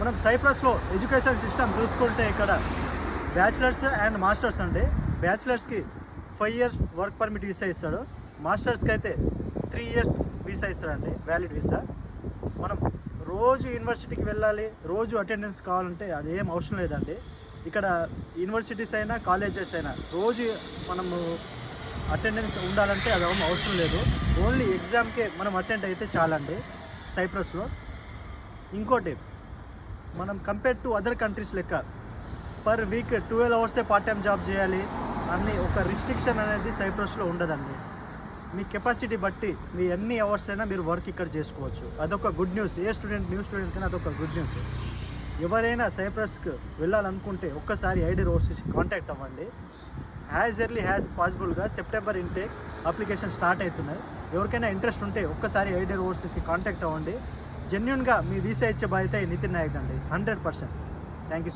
మనం సైప్రస్లో education system చూసుకుంటే ఇక్కడ బ్యాచిలర్స్ అండ్ మాస్టర్స్ అండి. బ్యాచిలర్స్కి 5 years వర్క్ పర్మిట్ వీసా ఇస్తాడు. మాస్టర్స్కి అయితే 3 years వీసా ఇస్తాడండి, వ్యాలిడ్ వీసా. మనం రోజు యూనివర్సిటీకి వెళ్ళాలి, రోజు అటెండెన్స్ కావాలంటే అదేం అవసరం లేదండి. ఇక్కడ యూనివర్సిటీస్ అయినా కాలేజెస్ అయినా రోజు మనము అటెండెన్స్ ఉండాలంటే అది అవసరం లేదు. ఓన్లీ ఎగ్జామ్కే మనం అటెండ్ అయితే చాలండి సైప్రస్లో. ఇంకోటి, మనం కంపేర్ టు అదర్ కంట్రీస్ లెక్క per week 12 hours part time job చేయాలి అన్ని ఒక రిస్ట్రిక్షన్ అనేది సైప్రస్లో ఉండదండి. మీ కెపాసిటీ బట్టి మీ ఎన్ని అవర్స్ అయినా మీరు వర్క్ ఇక్కడ చేసుకోవచ్చు. అదొక good news. A student, new student కన్నా అదొక గుడ్ న్యూస్. ఎవరైనా సైప్రస్కి వెళ్ళాలనుకుంటే ఒక్కసారి ఐడియర్ ఓవర్సీస్ కాంటాక్ట్ అవ్వండి. యాజ్ ఎర్లీ యాజ్ పాసిబుల్గా సెప్టెంబర్ ఇంటేక్ అప్లికేషన్ స్టార్ట్ అవుతున్నాయి. ఎవరికైనా ఇంట్రెస్ట్ ఉంటే ఒక్కసారి ఐడియర్ ఓవర్సీస్కి కాంటాక్ట్ అవ్వండి. జెన్యున్గా మీ వీసా ఇచ్చే బాధ్యత నితిన్ నాయక్ అండి, 100%. Thank you so much.